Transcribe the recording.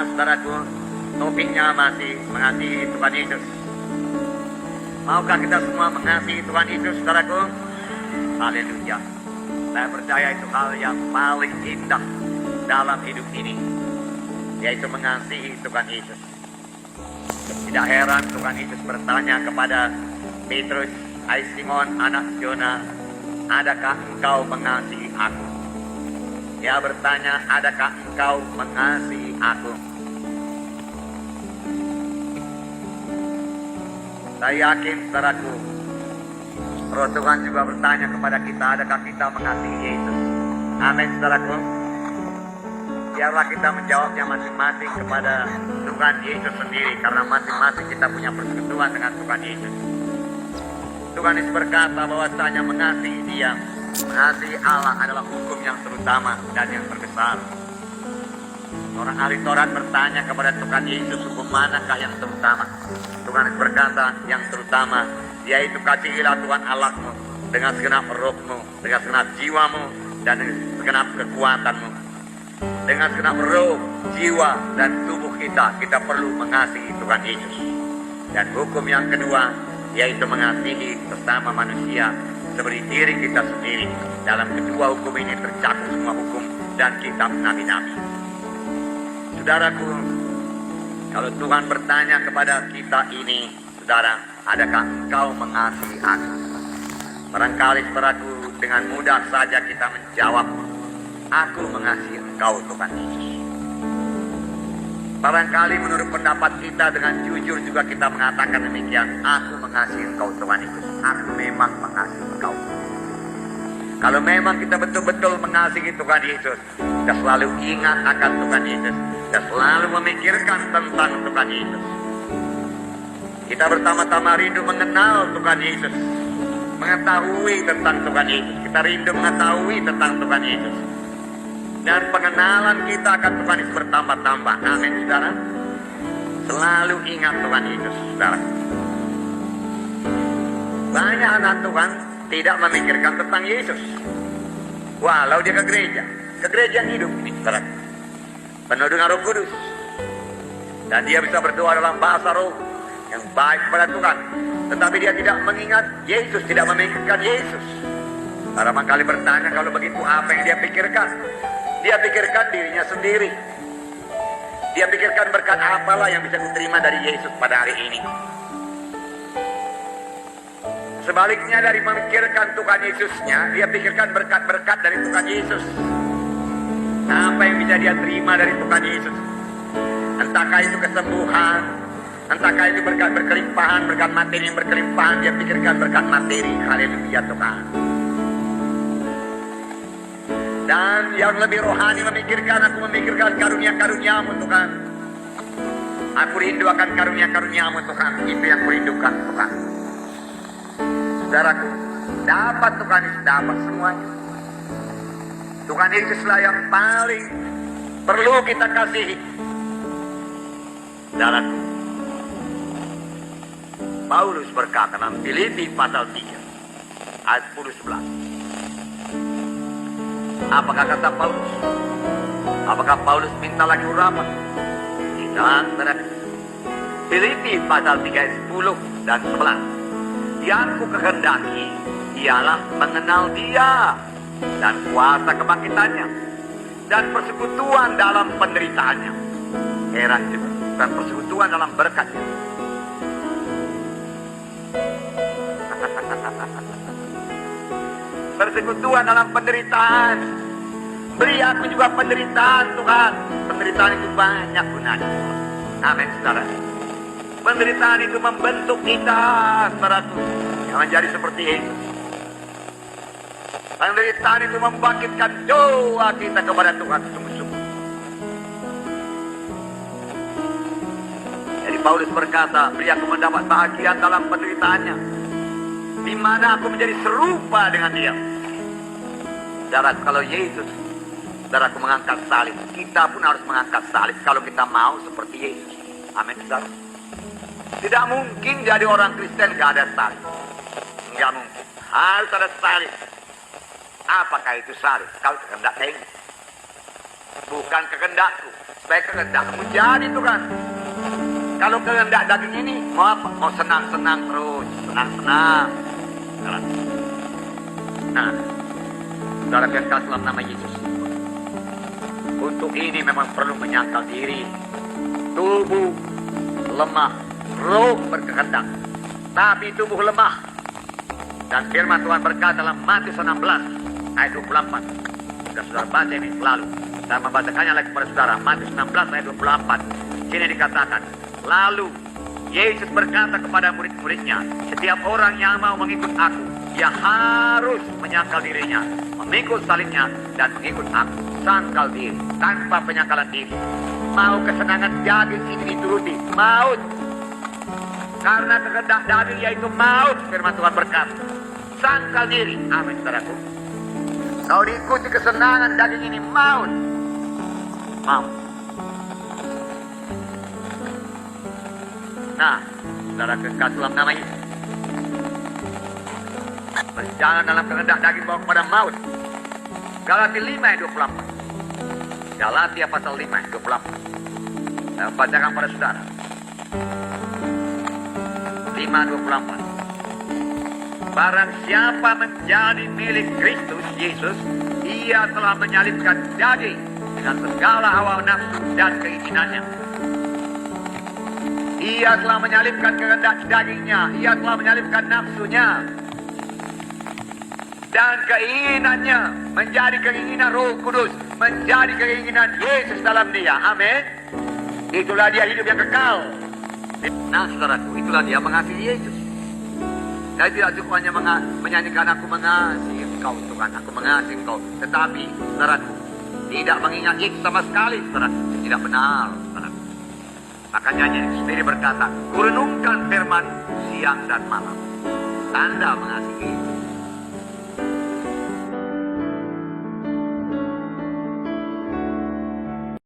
saudaraku, topiknya masih mengasihi Tuhan Yesus. Maukah kita semua mengasihi Tuhan Yesus, saudaraku? Haleluya. Saya percaya itu hal yang paling indah dalam hidup ini, yaitu mengasihi Tuhan Yesus. Tidak heran Tuhan Yesus bertanya kepada Petrus, "Hai Simon, anak Yona, adakah engkau mengasihi aku?" Dia bertanya, "Adakah engkau mengasihi aku?" Saya yakin, saudaraku, Roh Tuhan juga bertanya kepada kita, adakah kita mengasihi Yesus? Amin, saudaraku. Biarlah kita menjawabnya masing-masing kepada Tuhan Yesus sendiri, karena masing-masing kita punya persekutuan dengan Tuhan Yesus. Tuhan Yesus berkata bahwasanya mengasihi Dia, mengasihi Allah adalah hukum yang terutama dan yang terbesar. Orang ahli Taurat bertanya kepada Tuhan Yesus, hukum manakah yang terutama? Tuhan Yesus berkata, yang terutama yaitu kasihilah Tuhan Allahmu dengan segenap rohmu, dengan segenap jiwamu, dan dengan segenap kekuatanmu. Dengan segenap roh, jiwa, dan tubuh kita perlu mengasihi Tuhan Yesus. Dan hukum yang kedua yaitu mengasihi sesama manusia seperti diri kita sendiri. Dalam kedua hukum ini tercakup semua hukum dan kitab nabi-nabi. Saudaraku, kalau Tuhan bertanya kepada kita ini, saudara, adakah engkau mengasihi aku? Barangkali, saudaraku, dengan mudah saja kita menjawab, aku mengasihi engkau, Tuhan Yesus. Barangkali menurut pendapat kita dengan jujur juga kita mengatakan demikian, aku mengasihi engkau, Tuhan Yesus. Aku memang mengasihi engkau. Kalau memang kita betul-betul mengasihi Tuhan Yesus, kita selalu ingat akan Tuhan Yesus, kita selalu memikirkan tentang Tuhan Yesus. Kita pertama-tama rindu mengenal Tuhan Yesus, mengetahui tentang Tuhan Yesus. Kita rindu mengetahui tentang Tuhan Yesus. Dan pengenalan kita akan Tuhan Yesus bertambah-tambah. Amin, saudara. Selalu ingat Tuhan Yesus, saudara. Banyak anak Tuhan tidak memikirkan tentang Yesus. Walau dia ke gereja yang hidup ini, saudara, penuh dengan Roh Kudus, dan dia bisa berdoa dalam bahasa roh yang baik kepada Tuhan, tetapi dia tidak mengingat Yesus, tidak memikirkan Yesus. Barangkali bertanya, kalau begitu apa yang dia pikirkan? Dia pikirkan dirinya sendiri. Dia pikirkan berkat apalah yang bisa diterima dari Yesus pada hari ini. Sebaliknya dari memikirkan Tuhan Yesusnya, dia pikirkan berkat-berkat dari Tuhan Yesus. Apa yang bisa dia terima dari Tuhan Yesus? Entahkah itu kesembuhan, entahkah itu berkat berkelimpahan, berkat materi yang berkelimpahan, dia pikirkan berkat materi. Haleluya Tuhan. Dan yang lebih rohani aku memikirkan karunia-karuniamu Tuhan. Aku rindu akan karunia-karuniamu Tuhan. Itu yang kurindukan Tuhan. Saudaraku, dapat Tuhan Yesus, dapat semuanya. Tuhan Yesuslah yang paling perlu kita kasihi. Saudaraku, Paulus berkata dalam Filipi pasal 3 ayat 10-11. Apakah kata Paulus? Apakah Paulus minta lagi urapan? Tidak, saudara. Filipi pasal 3 ayat 10 dan 11. Yang ku kehendaki ialah mengenal Dia dan kuasa kebangkitannya dan persekutuan dalam penderitaannya. Heran juga, bukan persekutuan dalam berkatnya. Persekutuan dalam penderitaan. Beri aku juga penderitaan Tuhan. Penderitaan itu banyak gunanya. Amin, saudara. Penderitaan itu membentuk kita, saudaraku, yang menjadi seperti Yesus. Penderitaan itu membangkitkan doa kita kepada Tuhan sungguh-sungguh. Jadi Paulus berkata, beri aku mendapat bahagian dalam penderitaannya, di mana aku menjadi serupa dengan Dia. Saudara, kalau Yesus, saudaraku, mengangkat salib, kita pun harus mengangkat salib kalau kita mau seperti Yesus. Amin, saudara. Tidak mungkin jadi orang Kristen gak ada salib. Tidak mungkin. Harus ada salib. Apakah itu salib? Kalau kehendak ini. Bukan kehendakku. Supaya kehendakmu jadi Tuhan. Kalau kehendak daging ini mau apa? Mau senang-senang terus, senang-senang. Nah, saudara kekasih dalam nama Yesus. Untuk ini memang perlu menyangkal diri. Tubuh lemah, roh berkehendak, tapi tubuh lemah. Dan firman Tuhan berkata dalam Matius 16 ayat 24. Sudah saudara baca ini selalu. Saya membacakannya lagi kepada saudara. Matius 16 ayat 24. Sini dikatakan, lalu Yesus berkata kepada murid-muridnya, setiap orang yang mau mengikut aku, dia harus menyangkal dirinya, memikul salibnya, dan mengikut aku. Sangkal diri, tanpa penyangkalan diri. Mau kesenangan daging ini dituruti, maut. Karena kehendak daging yaitu maut, firman Tuhan berkata. Sangkal diri, amin saudaraku. Kalau diikuti kesenangan daging ini, maut. Maut. Nah, saudara kekasih dalam nama Yesus, berjalan dalam kehendak daging bawa kepada maut. Galatia 5 ayat 24. Galatia pasal 5 ayat 24. Saya bacakan pada saudara. 5:24. Barang siapa menjadi milik Kristus Yesus, ia telah menyalibkan daging dengan segala hawa nafsu dan keinginannya. Ia telah menyalibkan kehendak dagingnya, ia telah menyalibkan nafsunya dan keinginannya, menjadi keinginan Roh Kudus, menjadi keinginan Yesus dalam dia. Amin. Itulah dia hidup yang kekal. Nah saudaraku, itulah dia mengasihi Yesus. Saya tidak cukup hanya menyanyikan aku mengasihi engkau Tuhan, aku mengasihi engkau. Tetapi saudaraku, tidak mengingat Yesus sama sekali, saudaraku. Tidak benar, saudaraku. Makanya Yesus sendiri berkata, kurenungkan firman siang dan malam. Tanda mengasihi.